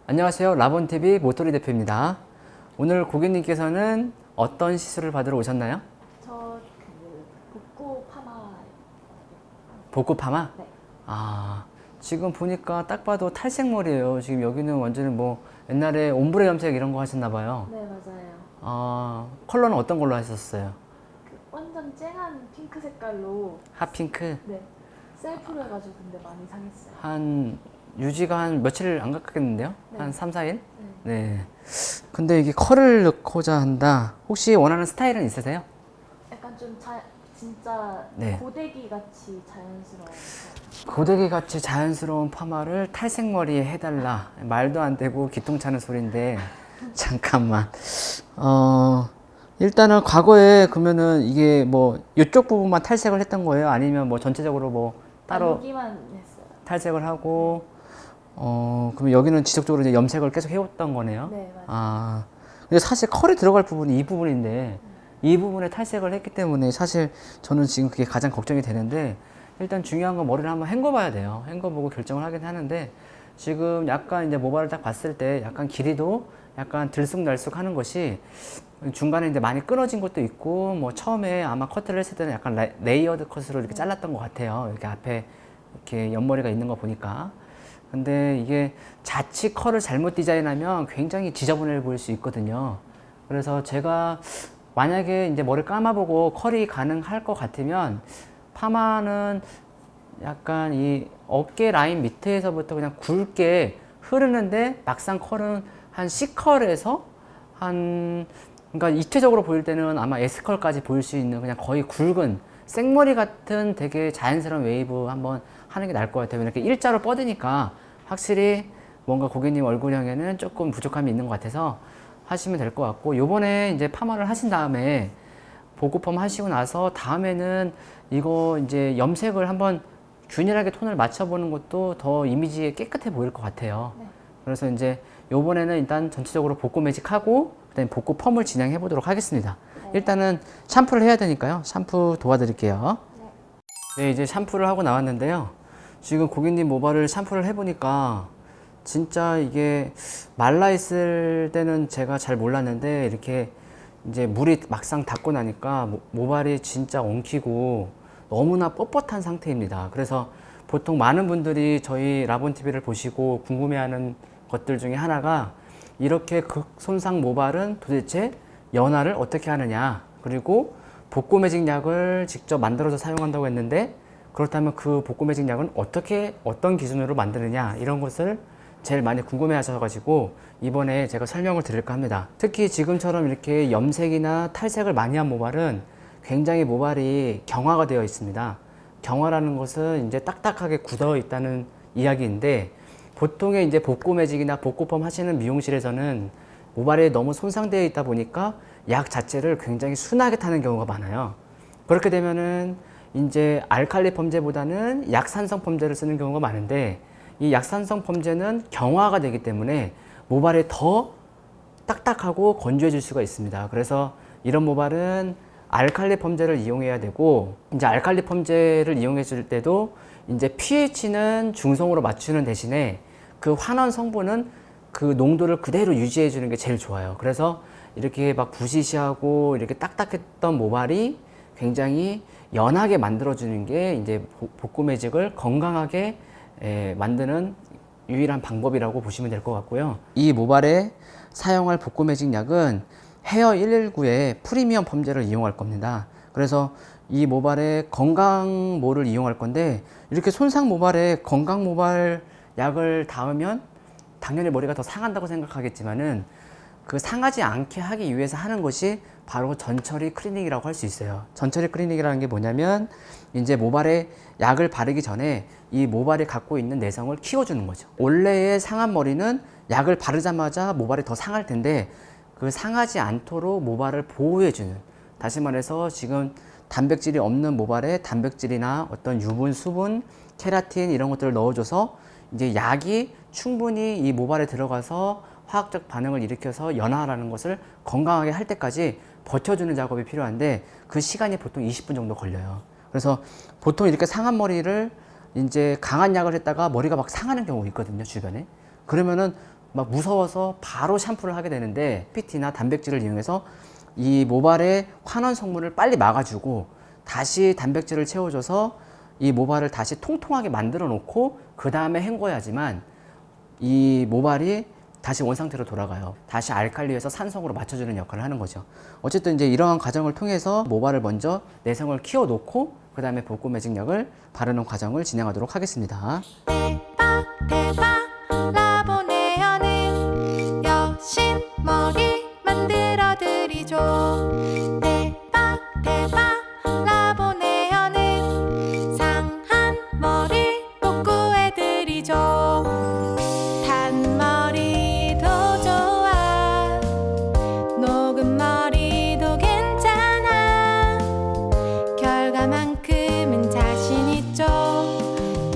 안녕하세요. 라본TV 모토리 대표입니다. 오늘 고객님께서는 어떤 시술을 받으러 오셨나요? 저 복고 파마. 복구 파마? 네. 아, 지금 보니까 딱 봐도 탈색머리예요. 지금 여기는 완전히 뭐 옛날에 옴브레 염색 이런 거 하셨나 봐요. 네, 맞아요. 아, 컬러는 어떤 걸로 하셨어요? 완전 쨍한 핑크 색깔로. 핫핑크? 네. 셀프로 해가지고 근데 많이 상했어요. 한 유지가 한 며칠 안 갔겠는데요? 네. 한 3, 4일? 네. 네. 근데 이게 컬을 넣고자 한다. 혹시 원하는 스타일은 있으세요? 약간 좀 진짜 네. 고데기 같이 자연스러운. 고데기 같이 자연스러운 파마를 탈색머리에 해달라. 말도 안 되고 기똥차는 소리인데 잠깐만. 일단은 과거에 그러면은 이게 뭐 이쪽 부분만 탈색을 했던 거예요? 아니면 뭐 전체적으로 뭐 따로 여기만 했어요. 탈색을 하고 그럼 여기는 지속적으로 이제 염색을 계속 해왔던 거네요? 네, 맞아요. 아, 근데 사실 컬이 들어갈 부분이 이 부분인데 이 부분에 탈색을 했기 때문에 사실 저는 지금 그게 가장 걱정이 되는데 일단 중요한 건 머리를 한번 헹궈봐야 돼요. 헹궈보고 결정을 하긴 하는데 지금 약간 이제 모발을 딱 봤을 때 약간 길이도 약간 들쑥날쑥 하는 것이 중간에 이제 많이 끊어진 것도 있고 뭐 처음에 아마 커트를 했을 때는 약간 레이어드 컷으로 이렇게 잘랐던 것 같아요. 이렇게 앞에 이렇게 옆머리가 있는 거 보니까. 근데 이게 자칫 컬을 잘못 디자인하면 굉장히 지저분해 보일 수 있거든요. 그래서 제가 만약에 이제 머리 감아보고 컬이 가능할 것 같으면 파마는 약간 이 어깨 라인 밑에서부터 그냥 굵게 흐르는데 막상 컬은 한 C컬에서 한 그러니까 입체적으로 보일 때는 아마 S컬까지 보일 수 있는 그냥 거의 굵은 생머리 같은 되게 자연스러운 웨이브 한번 하는 게 나을 것 같아요. 이렇게 일자로 뻗으니까 확실히 뭔가 고객님 얼굴형에는 조금 부족함이 있는 것 같아서 하시면 될 것 같고 요번에 이제 파마를 하신 다음에 보고펌 하시고 나서 다음에는 이거 이제 염색을 한번 균일하게 톤을 맞춰보는 것도 더 이미지에 깨끗해 보일 것 같아요. 네. 그래서 이제 요번에는 일단 전체적으로 복고 매직하고 그다음에 복고 펌을 진행해 보도록 하겠습니다. 네. 일단은 샴푸를 해야 되니까요. 샴푸 도와드릴게요. 네. 네, 이제 샴푸를 하고 나왔는데요. 지금 고객님 모발을 샴푸를 해보니까 진짜 이게 말라 있을 때는 제가 잘 몰랐는데 이렇게 이제 물이 막상 닿고 나니까 모발이 진짜 엉키고 너무나 뻣뻣한 상태입니다. 그래서 보통 많은 분들이 저희 라본TV를 보시고 궁금해하는 것들 중에 하나가 이렇게 극손상 모발은 도대체 연화를 어떻게 하느냐, 그리고 복고 매직 약을 직접 만들어서 사용한다고 했는데 그렇다면 그 복고 매직 약은 어떤 기준으로 만드느냐, 이런 것을 제일 많이 궁금해 하셔가지고 이번에 제가 설명을 드릴까 합니다. 특히 지금처럼 이렇게 염색이나 탈색을 많이 한 모발은 굉장히 모발이 경화가 되어 있습니다. 경화라는 것은 이제 딱딱하게 굳어 있다는 이야기인데 보통의 이제 복고 매직이나 복고펌 하시는 미용실에서는 모발이 너무 손상되어 있다 보니까 약 자체를 굉장히 순하게 타는 경우가 많아요. 그렇게 되면은 이제 알칼리 펌제보다는 약산성 펌제를 쓰는 경우가 많은데 이 약산성 펌제는 경화가 되기 때문에 모발이 더 딱딱하고 건조해질 수가 있습니다. 그래서 이런 모발은 알칼리 펌제를 이용해야 되고 이제 알칼리 펌제를 이용해 줄 때도 이제 pH는 중성으로 맞추는 대신에 그 환원 성분은 그 농도를 그대로 유지해 주는 게 제일 좋아요. 그래서 이렇게 막 부시시하고 이렇게 딱딱했던 모발이 굉장히 연하게 만들어 주는 게 이제 복고 매직을 건강하게 만드는 유일한 방법이라고 보시면 될 것 같고요. 이 모발에 사용할 복고 매직 약은 헤어 119의 프리미엄 펌제를 이용할 겁니다. 그래서 이 모발에 건강모를 이용할 건데 이렇게 손상 모발에 건강 모발 약을 닿으면 당연히 머리가 더 상한다고 생각하겠지만은 그 상하지 않게 하기 위해서 하는 것이 바로 전처리 클리닉이라고 할 수 있어요. 전처리 클리닉이라는 게 뭐냐면 이제 모발에 약을 바르기 전에 이 모발이 갖고 있는 내성을 키워주는 거죠. 원래의 상한 머리는 약을 바르자마자 모발이 더 상할 텐데 그 상하지 않도록 모발을 보호해주는, 다시 말해서 지금 단백질이 없는 모발에 단백질이나 어떤 유분, 수분, 케라틴 이런 것들을 넣어줘서 이제 약이 충분히 이 모발에 들어가서 화학적 반응을 일으켜서 연화라는 것을 건강하게 할 때까지 버텨주는 작업이 필요한데 그 시간이 보통 20분 정도 걸려요. 그래서 보통 이렇게 상한 머리를 이제 강한 약을 했다가 머리가 막 상하는 경우가 있거든요, 주변에. 그러면은 막 무서워서 바로 샴푸를 하게 되는데 PT나 단백질을 이용해서 이 모발의 환원 성분을 빨리 막아주고 다시 단백질을 채워줘서 이 모발을 다시 통통하게 만들어 놓고 그 다음에 헹궈야지만 이 모발이 다시 원상태로 돌아가요. 다시 알칼리에서 산성으로 맞춰주는 역할을 하는 거죠. 어쨌든 이제 이러한 과정을 통해서 모발을 먼저 내성을 키워 놓고 그 다음에 볶음 매직약을 바르는 과정을 진행하도록 하겠습니다. 대박 대박 라보네어는 여신 머리 만들어 드리죠. 대박 대박 라보네어는 상한 머리 복구해 드리죠. 단머리도 좋아 녹은 머리도 괜찮아 결과만큼은 자신 있죠.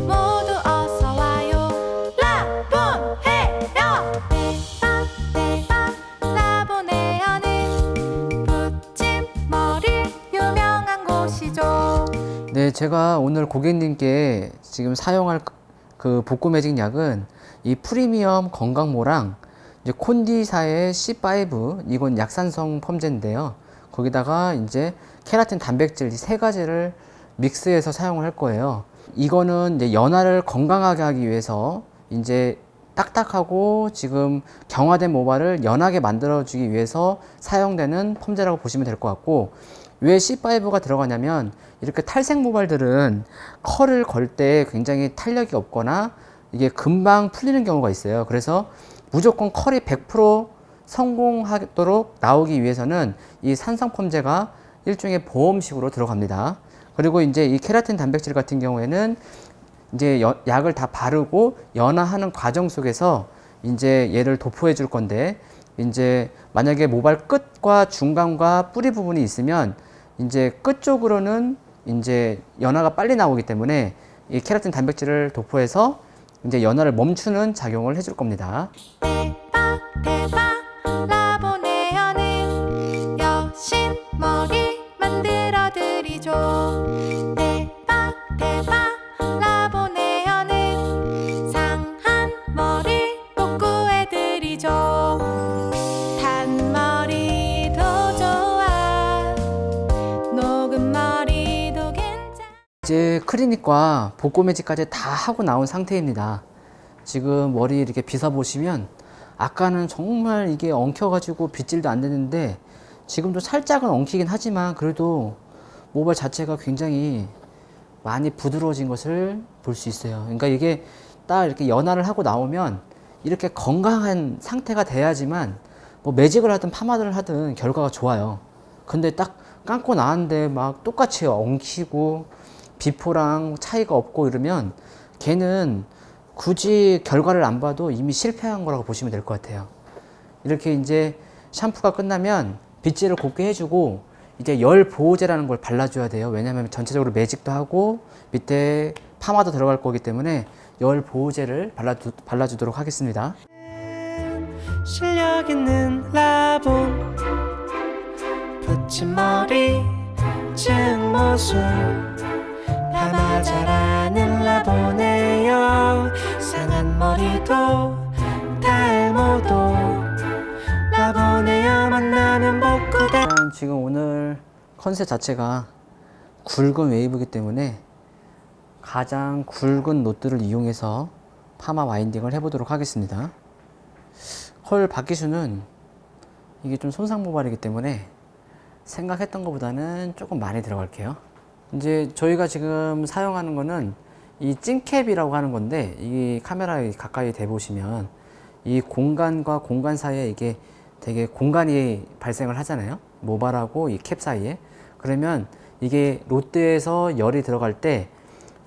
모두 어서 와요 라본헤어. 대박 대박 라본헤어는 붙임머리 유명한 곳이죠. 네, 제가 오늘 고객님께 지금 사용할 그 볶음 매직약은 이 프리미엄 건강모랑 이제 콘디사의 C5 이건 약산성 펌제인데요. 거기다가 이제 케라틴 단백질 이 세 가지를 믹스해서 사용을 할 거예요. 이거는 이제 연화를 건강하게 하기 위해서 이제 딱딱하고 지금 경화된 모발을 연하게 만들어주기 위해서 사용되는 펌제라고 보시면 될 것 같고, 왜 C5가 들어가냐면 이렇게 탈색 모발들은 컬을 걸 때 굉장히 탄력이 없거나 이게 금방 풀리는 경우가 있어요. 그래서 무조건 컬이 100% 성공하도록 나오기 위해서는 이 산성 펌제가 일종의 보험식으로 들어갑니다. 그리고 이제 이 케라틴 단백질 같은 경우에는 이제 약을 다 바르고 연화하는 과정 속에서 이제 얘를 도포해 줄 건데, 이제 만약에 모발 끝과 중간과 뿌리 부분이 있으면 이제 끝 쪽으로는 이제 연화가 빨리 나오기 때문에 이 케라틴 단백질을 도포해서 이제 연화를 멈추는 작용을 해줄 겁니다. 대박 대박 라보네어는 여신 머리 만들어 드리죠. 대박 대박 라보네어는 상한 머리 복구해 드리죠. 단머리도 좋아 녹은 머리도 괜찮아. 이제 클리닉과 볶음 매직까지 다 하고 나온 상태입니다. 지금 머리 이렇게 빗어 보시면 아까는 정말 이게 엉켜가지고 빗질도 안 되는데 지금도 살짝은 엉키긴 하지만 그래도 모발 자체가 굉장히 많이 부드러워진 것을 볼 수 있어요. 그러니까 이게 딱 이렇게 연화를 하고 나오면 이렇게 건강한 상태가 돼야지만 뭐 매직을 하든 파마를 하든 결과가 좋아요. 근데 딱 감고 나왔는데 막 똑같이 엉키고 비포랑 차이가 없고 이러면 걔는 굳이 결과를 안 봐도 이미 실패한 거라고 보시면 될 것 같아요. 이렇게 이제 샴푸가 끝나면 빗질을 곱게 해주고 이제 열 보호제라는 걸 발라줘야 돼요. 왜냐하면 전체적으로 매직도 하고 밑에 파마도 들어갈 거기 때문에 열 보호제를 발라주도록 하겠습니다. 실력 있는 라본 붙임머리 증모술 파마 잘하는 라본에요. 상한 머리도 탈모도 라본에요. 만나면 복구다. 일단 지금 오늘 컨셉 자체가 굵은 웨이브이기 때문에 가장 굵은 노트를 이용해서 파마 와인딩을 해보도록 하겠습니다. 컬 바퀴수는 이게 좀 손상 모발이기 때문에 생각했던 것보다는 조금 많이 들어갈게요. 이제 저희가 지금 사용하는 거는 이 찐캡이라고 하는 건데, 이 카메라에 가까이 대보시면 이 공간과 공간 사이에 이게 되게 공간이 발생을 하잖아요. 모발하고 이 캡 사이에. 그러면 이게 롯데에서 열이 들어갈 때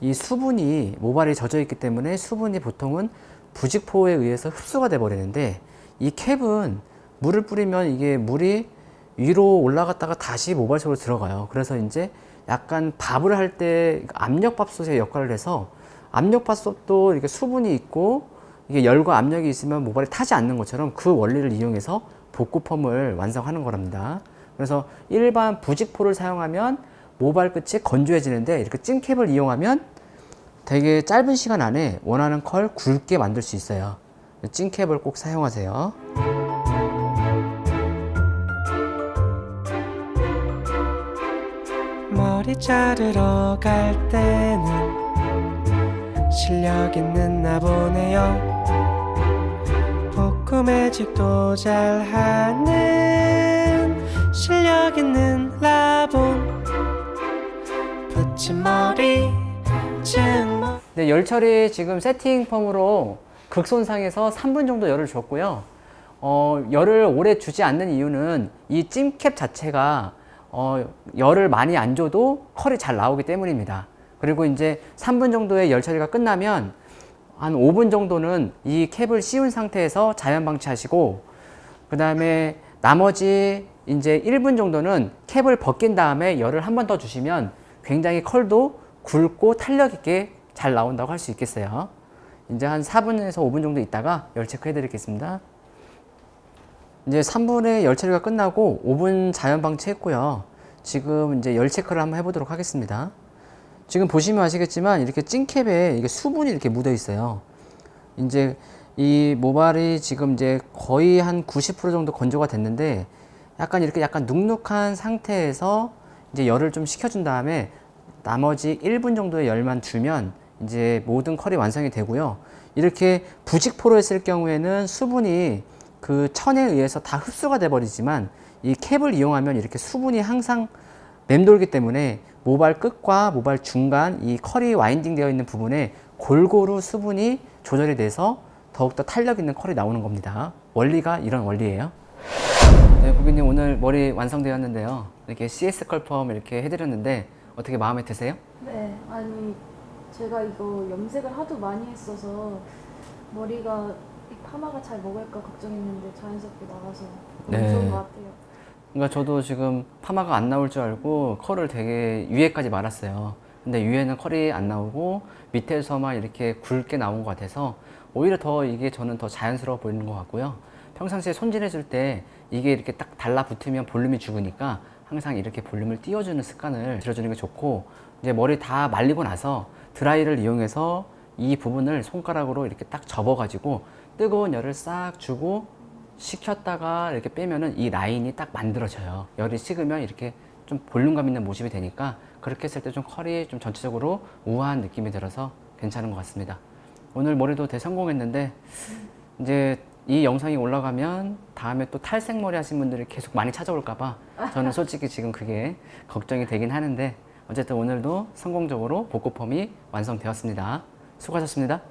이 수분이 모발이 젖어 있기 때문에 수분이 보통은 부직포에 의해서 흡수가 돼 버리는데, 이 캡은 물을 뿌리면 이게 물이 위로 올라갔다가 다시 모발 속으로 들어가요. 그래서 이제 약간 밥을 할 때 압력밥솥의 역할을 해서, 압력밥솥도 이렇게 수분이 있고 이게 열과 압력이 있으면 모발이 타지 않는 것처럼 그 원리를 이용해서 복구펌을 완성하는 거랍니다. 그래서 일반 부직포를 사용하면 모발 끝이 건조해지는데, 이렇게 찐캡을 이용하면 되게 짧은 시간 안에 원하는 컬 굵게 만들 수 있어요. 찐캡을 꼭 사용하세요. 머리 자르러 갈 때는 실력 있는 나 보네요. 복구 매직도 잘하는 실력 있는 라본. 붙임머리 증머. 네, 열 처리 지금 세팅 펌으로 극손상에서 3분 정도 열을 줬고요. 열을 오래 주지 않는 이유는 이 찜캡 자체가 열을 많이 안 줘도 컬이 잘 나오기 때문입니다. 그리고 이제 3분 정도의 열 처리가 끝나면 한 5분 정도는 이 캡을 씌운 상태에서 자연 방치하시고, 그 다음에 나머지 이제 1분 정도는 캡을 벗긴 다음에 열을 한 번 더 주시면 굉장히 컬도 굵고 탄력 있게 잘 나온다고 할 수 있겠어요. 이제 한 4분에서 5분 정도 있다가 열 체크 해 드리겠습니다. 이제 3분의 열 처리가 끝나고 5분 자연 방치했고요. 지금 이제 열 체크를 한번 해보도록 하겠습니다. 지금 보시면 아시겠지만 이렇게 찐캡에 이게 수분이 이렇게 묻어 있어요. 이제 이 모발이 지금 이제 거의 한 90% 정도 건조가 됐는데 약간 이렇게 약간 눅눅한 상태에서 이제 열을 좀 식혀준 다음에 나머지 1분 정도의 열만 주면 이제 모든 컬이 완성이 되고요. 이렇게 부직포로 했을 경우에는 수분이 그 천에 의해서 다 흡수가 돼 버리지만 이 캡을 이용하면 이렇게 수분이 항상 맴돌기 때문에 모발 끝과 모발 중간 이 컬이 와인딩 되어 있는 부분에 골고루 수분이 조절이 돼서 더욱더 탄력 있는 컬이 나오는 겁니다. 원리가 이런 원리예요. 네, 고객님 오늘 머리 완성되었는데요. 이렇게 CS 컬펌 이렇게 해드렸는데 어떻게 마음에 드세요? 네, 아니 제가 이거 염색을 하도 많이 했어서 머리가 이 파마가 잘 먹을까 걱정했는데 자연스럽게 나와서 너무 네. 좋은 것 같아요. 그러니까 저도 지금 파마가 안 나올 줄 알고 컬을 되게 위에까지 말았어요. 근데 위에는 컬이 안 나오고 밑에서만 이렇게 굵게 나온 것 같아서 오히려 더 이게 저는 더 자연스러워 보이는 것 같고요. 평상시에 손질해줄 때 이게 이렇게 딱 달라붙으면 볼륨이 죽으니까 항상 이렇게 볼륨을 띄워주는 습관을 들여주는 게 좋고, 이제 머리 다 말리고 나서 드라이를 이용해서 이 부분을 손가락으로 이렇게 딱 접어가지고 뜨거운 열을 싹 주고 식혔다가 이렇게 빼면은 이 라인이 딱 만들어져요. 열이 식으면 이렇게 좀 볼륨감 있는 모습이 되니까 그렇게 했을 때 좀 컬이 좀 전체적으로 우아한 느낌이 들어서 괜찮은 것 같습니다. 오늘 머리도 대성공했는데 이제 이 영상이 올라가면 다음에 또 탈색 머리 하신 분들이 계속 많이 찾아올까봐 저는 솔직히 지금 그게 걱정이 되긴 하는데 어쨌든 오늘도 성공적으로 복고펌이 완성되었습니다. 수고하셨습니다.